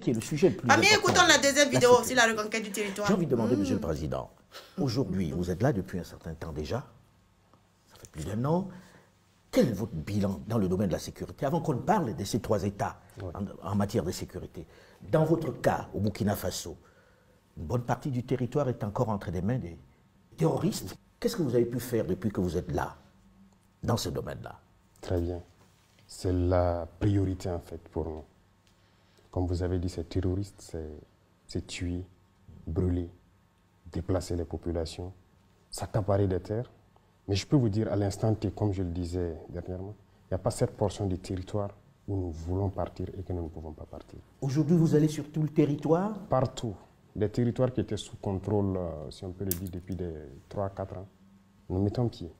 qui est le sujet le plus important. Écoutons la deuxième vidéo sur la reconquête du territoire. J'ai envie de demander, Monsieur le Président, aujourd'hui, vous êtes là depuis un certain temps déjà, ça fait plus d'1 an. Quel est votre bilan dans le domaine de la sécurité, avant qu'on ne parle de ces 3 États en matière de sécurité? Dans votre cas, au Burkina Faso, une bonne partie du territoire est encore entre les mains des terroristes. Qu'est-ce que vous avez pu faire depuis que vous êtes là, dans ce domaine-là? Très bien. C'est la priorité en fait pour nous. Comme vous avez dit, ces terroristes, c'est tuer, brûler, déplacer les populations, s'accaparer des terres. Mais je peux vous dire à l'instant T, comme je le disais dernièrement, il n'y a pas cette portion du territoire où nous voulons partir et que nous ne pouvons pas partir. Aujourd'hui, vous allez sur tout le territoire? Partout. Des territoires qui étaient sous contrôle, si on peut le dire, depuis 3 à 4 ans. Nous mettons pied.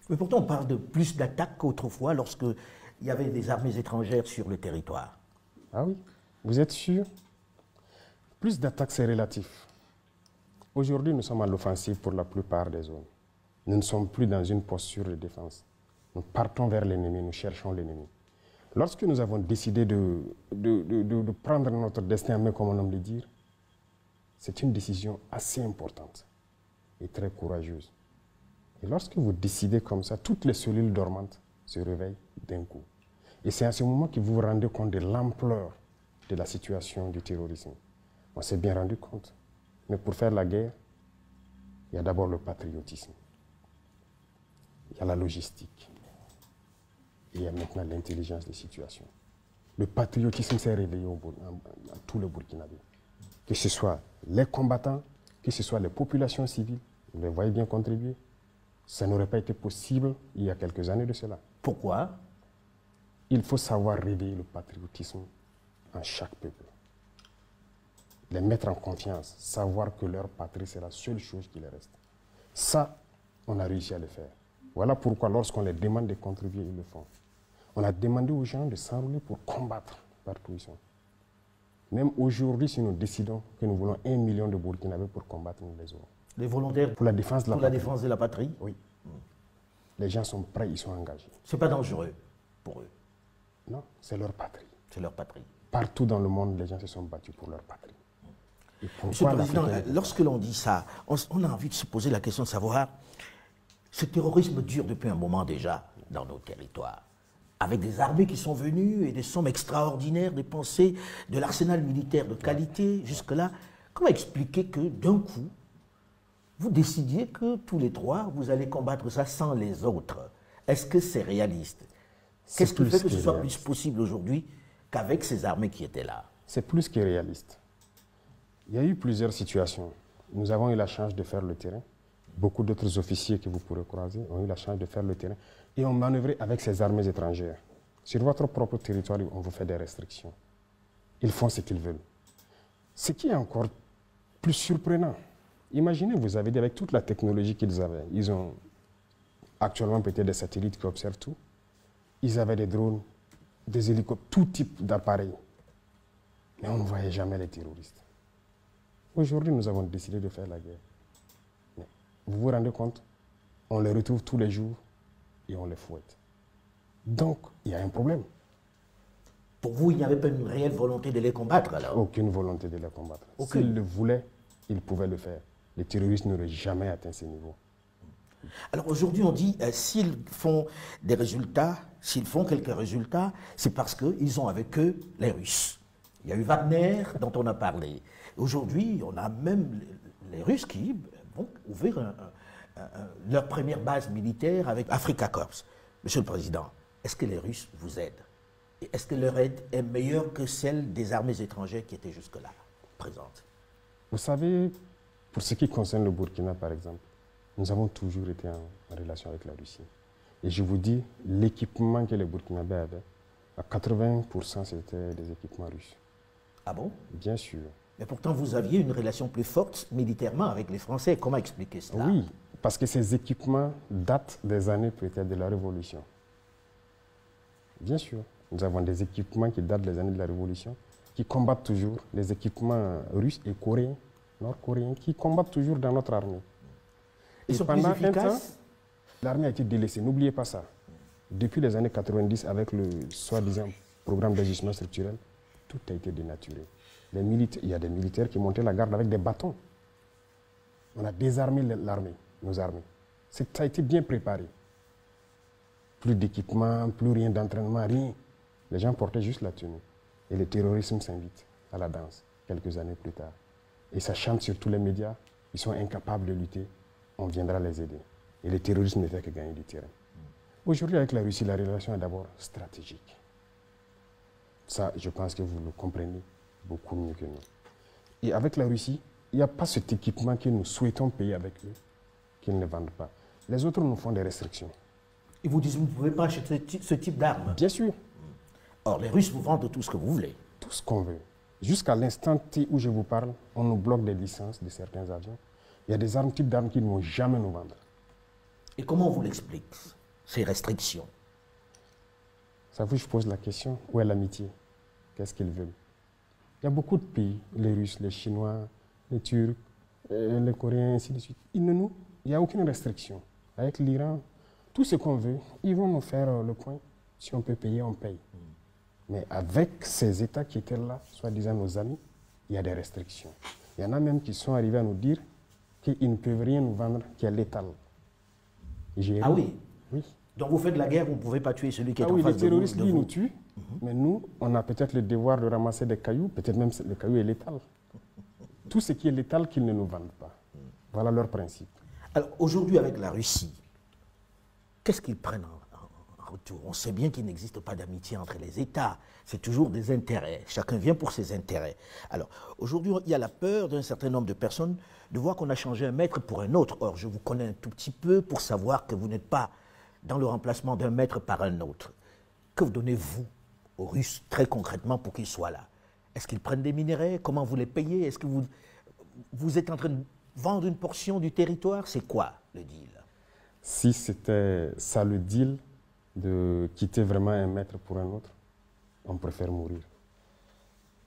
Mais pourtant, on parle de plus d'attaques qu'autrefois lorsqu'il y avait des armées étrangères sur le territoire. Ah oui? Vous êtes sûr? Plus d'attaques, c'est relatif. Aujourd'hui, nous sommes à l'offensive pour la plupart des zones. Nous ne sommes plus dans une posture de défense. Nous partons vers l'ennemi, nous cherchons l'ennemi. Lorsque nous avons décidé de prendre notre destin en main, comme on aime le dire, c'est une décision assez importante et très courageuse. Et lorsque vous décidez comme ça, toutes les cellules dormantes se réveillent d'un coup. Et c'est à ce moment que vous vous rendez compte de l'ampleur de la situation du terrorisme. On s'est bien rendu compte. Mais pour faire la guerre, il y a d'abord le patriotisme. Il y a la logistique. Et il y a maintenant l'intelligence des situations. Le patriotisme s'est réveillé à tout le Burkinabé. Que ce soit les combattants, que ce soit les populations civiles, vous les voyez bien contribuer. Ça n'aurait pas été possible il y a quelques années de cela. Pourquoi? Il faut savoir réveiller le patriotisme en chaque peuple. Les mettre en confiance, savoir que leur patrie, c'est la seule chose qui les reste. Ça, on a réussi à le faire. Voilà pourquoi lorsqu'on les demande de contribuer, ils le font. On a demandé aux gens de s'enrôler pour combattre partout où ils sont. Même aujourd'hui, si nous décidons que nous voulons 1 million de Burkinabés pour combattre, nous les aurons. Les volontaires pour la défense de la patrie. La défense de la patrie? Oui. Les gens sont prêts, ils sont engagés. C'est pas dangereux pour eux? Non, c'est leur patrie. C'est leur patrie. Partout dans le monde, les gens se sont battus pour leur patrie. Monsieur le Président, lorsque l'on dit ça, on a envie de se poser la question de savoir, ce terrorisme dure depuis un moment déjà dans nos territoires, avec des armées qui sont venues et des sommes extraordinaires dépensées, de l'arsenal militaire de qualité jusque-là. Comment expliquer que d'un coup, vous décidiez que tous les 3, vous allez combattre ça sans les autres? Est-ce que c'est réaliste? Qu'est-ce qui fait que ce soit plus possible aujourd'hui qu'avec ces armées qui étaient là? C'est plus que réaliste. Il y a eu plusieurs situations. Nous avons eu la chance de faire le terrain. Beaucoup d'autres officiers que vous pourrez croiser ont eu la chance de faire le terrain et ont manœuvré avec ces armées étrangères. Sur votre propre territoire, on vous fait des restrictions. Ils font ce qu'ils veulent. Ce qui est encore plus surprenant, imaginez, vous avez dit, avec toute la technologie qu'ils avaient, ils ont actuellement peut-être des satellites qui observent tout, ils avaient des drones, des hélicoptères, tout type d'appareils. Mais on ne voyait jamais les terroristes. Aujourd'hui, nous avons décidé de faire la guerre. Mais vous vous rendez compte? On les retrouve tous les jours et on les fouette. Donc, il y a un problème. Pour vous, il n'y avait pas une réelle volonté de les combattre alors? Aucune volonté de les combattre. S'ils le voulaient, ils pouvaient le faire. Les terroristes n'auraient jamais atteint ces niveaux. Alors aujourd'hui, on dit s'ils font des résultats, s'ils font quelques résultats, c'est parce qu'ils ont avec eux les Russes. Il y a eu Wagner dont on a parlé. Aujourd'hui, on a même les Russes qui vont ouvrir leur première base militaire avec Africa Corps. Monsieur le Président, est-ce que les Russes vous aident? Et est-ce que leur aide est meilleure que celle des armées étrangères qui étaient jusque-là présentes? Vous savez, pour ce qui concerne le Burkina, par exemple, nous avons toujours été en relation avec la Russie. Et je vous dis, l'équipement que les Burkinabés avaient, à 80%, c'était des équipements russes. Ah bon? Bien sûr. Mais pourtant, vous aviez une relation plus forte militairement avec les Français. Comment expliquer cela? Oui, parce que ces équipements datent des années peut-être de la Révolution. Bien sûr. Nous avons des équipements qui datent des années de la Révolution, qui combattent toujours, les équipements russes et coréens, nord-coréens, qui combattent toujours dans notre armée. Ils sont plus efficaces? L'armée a été délaissée, n'oubliez pas ça. Depuis les années 90, avec le soi-disant programme d'ajustement structurel, tout a été dénaturé. Il y a des militaires qui montaient la garde avec des bâtons. On a désarmé l'armée, nos armées. Ça a été bien préparé. Plus d'équipement, plus rien d'entraînement, rien. Les gens portaient juste la tenue. Et le terrorisme s'invite à la danse, quelques années plus tard. Et ça chante sur tous les médias. Ils sont incapables de lutter. On viendra les aider. Et le terrorisme ne fait que gagner du terrain. Aujourd'hui, avec la Russie, la relation est d'abord stratégique. Ça, je pense que vous le comprenez beaucoup mieux que nous. Et avec la Russie, il n'y a pas cet équipement que nous souhaitons payer avec eux, qu'ils ne vendent pas. Les autres nous font des restrictions. Ils vous disent, vous ne pouvez pas acheter ce type d'armes. Bien sûr. Or, les Russes vous vendent tout ce que vous voulez. Tout ce qu'on veut. Jusqu'à l'instant T où je vous parle, on nous bloque des licences de certains avions. Il y a des types d'armes qu'ils ne vont jamais nous vendre. Et comment on vous l'explique, ces restrictions? Ça vous, je pose la question, où est l'amitié? Qu'est-ce qu'ils veulent? Il y a beaucoup de pays, les Russes, les Chinois, les Turcs, les Coréens, ainsi de suite. Il n'y a aucune restriction. Avec l'Iran, tout ce qu'on veut, ils vont nous faire le point. Si on peut payer, on paye. Mais avec ces États qui étaient là, soi-disant nos amis, il y a des restrictions. Il y en a même qui sont arrivés à nous dire qu'ils ne peuvent rien nous vendre qui est létal. Ah oui? Oui. Donc vous faites la guerre, vous ne pouvez pas tuer celui qui est en oui, face les de vous. terroristes, lui, nous tuent. Mais nous, on a peut-être le devoir de ramasser des cailloux, peut-être même le caillou est létal. Tout ce qui est létal, qu'ils ne nous vendent pas. Voilà leur principe. Alors aujourd'hui, avec la Russie, qu'est-ce qu'ils prennent en retour? On sait bien qu'il n'existe pas d'amitié entre les États. C'est toujours des intérêts. Chacun vient pour ses intérêts. Alors aujourd'hui, il y a la peur d'un certain nombre de personnes de voir qu'on a changé un maître pour un autre. Or, je vous connais un tout petit peu pour savoir que vous n'êtes pas dans le remplacement d'un maître par un autre. Que vous donnez-vous aux Russes très concrètement pour qu'ils soient là? Est-ce qu'ils prennent des minerais? Comment vous les payez? Est-ce que vous êtes en train de vendre une portion du territoire? C'est quoi le deal? Si c'était ça le deal, de quitter vraiment un maître pour un autre, on préfère mourir.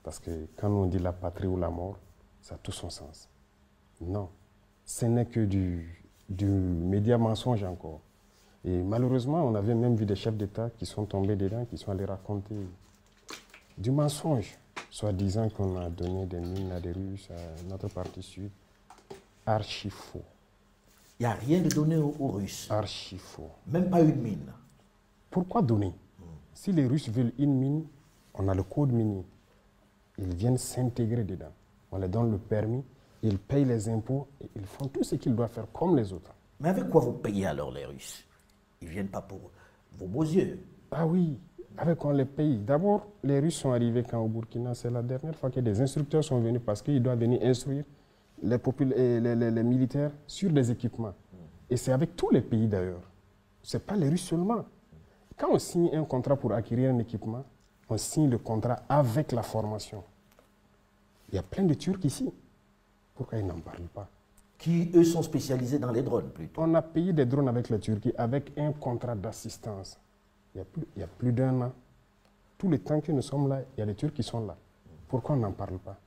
Parce que quand on dit la patrie ou la mort, ça a tout son sens. Non, ce n'est que du média mensonge encore. Et malheureusement, on avait même vu des chefs d'État qui sont tombés dedans, qui sont allés raconter du mensonge, soi-disant qu'on a donné des mines à des Russes, à notre partie sud. Archi faux. Il n'y a rien de donné aux Russes. Archi faux. Même pas une mine. Pourquoi donner? Si les Russes veulent une mine, on a le code minier. Ils viennent s'intégrer dedans. On leur donne le permis, ils payent les impôts et ils font tout ce qu'ils doivent faire comme les autres. Mais avec quoi vous payez alors les Russes? Ils ne viennent pas pour vos beaux yeux. Ah oui, avec quoi on les paye? D'abord, les Russes sont arrivés quand au Burkina, c'est la dernière fois que des instructeurs sont venus parce qu'ils doivent venir instruire les militaires sur des équipements. Et c'est avec tous les pays d'ailleurs. Ce n'est pas les Russes seulement. Quand on signe un contrat pour acquérir un équipement, on signe le contrat avec la formation. Il y a plein de Turcs ici. Pourquoi ils n'en parlent pas? Qui, eux, sont spécialisés dans les drones, plutôt. On a payé des drones avec la Turquie, avec un contrat d'assistance. Il y a plus d'un an. Tout le temps que nous sommes là, il y a des Turcs qui sont là. Pourquoi on n'en parle pas?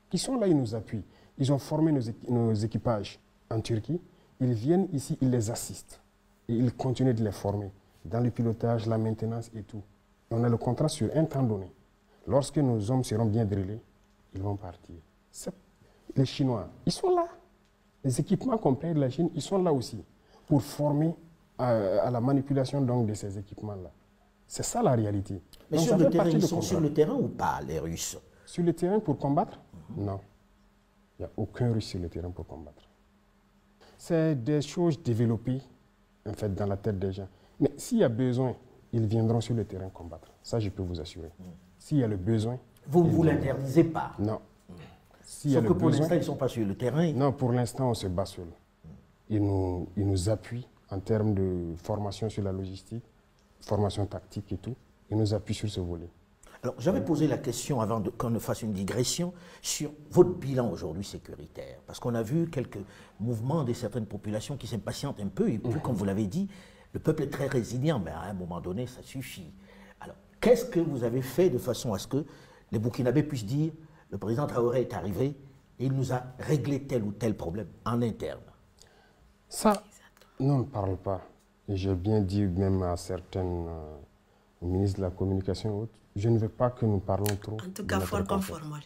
Qui sont là, ils nous appuient. Ils ont formé nos équipages en Turquie. Ils viennent ici, ils les assistent. Et ils continuent de les former dans le pilotage, la maintenance et tout. Et on a le contrat sur un temps donné. Lorsque nos hommes seront bien drillés, ils vont partir. Les Chinois, ils sont là. Les équipements qu'on paye de la Chine, ils sont là aussi pour former à la manipulation donc, de ces équipements-là. C'est ça la réalité. Mais donc, sur le terrain, ils sont sur le terrain ou pas, les Russes? Sur le terrain pour combattre? Non. Il n'y a aucun Russe sur le terrain pour combattre. C'est des choses développées en fait, dans la tête des gens. Mais s'il y a besoin, ils viendront sur le terrain combattre. Ça, je peux vous assurer. S'il y a le besoin... Vous ne vous l'interdisez pas? Non. Sauf que pour l'instant, ils ne sont pas sur le terrain. Non, pour l'instant, on se bat seul. Ils nous appuient en termes de formation sur la logistique, formation tactique et tout. Ils nous appuient sur ce volet. Alors, j'avais posé la question avant qu'on ne fasse une digression sur votre bilan aujourd'hui sécuritaire. Parce qu'on a vu quelques mouvements de certaines populations qui s'impatientent un peu. Et puis, comme vous l'avez dit, le peuple est très résilient, mais à un moment donné, ça suffit. Alors, qu'est-ce que vous avez fait de façon à ce que les Burkinabés puissent dire le président Traoré est arrivé et il nous a réglé tel ou tel problème en interne? Ça, nous ne parle pas. Et j'ai bien dit même à certains ministres de la communication et autres, je ne veux pas que nous parlons trop. En tout cas, fort comme formol.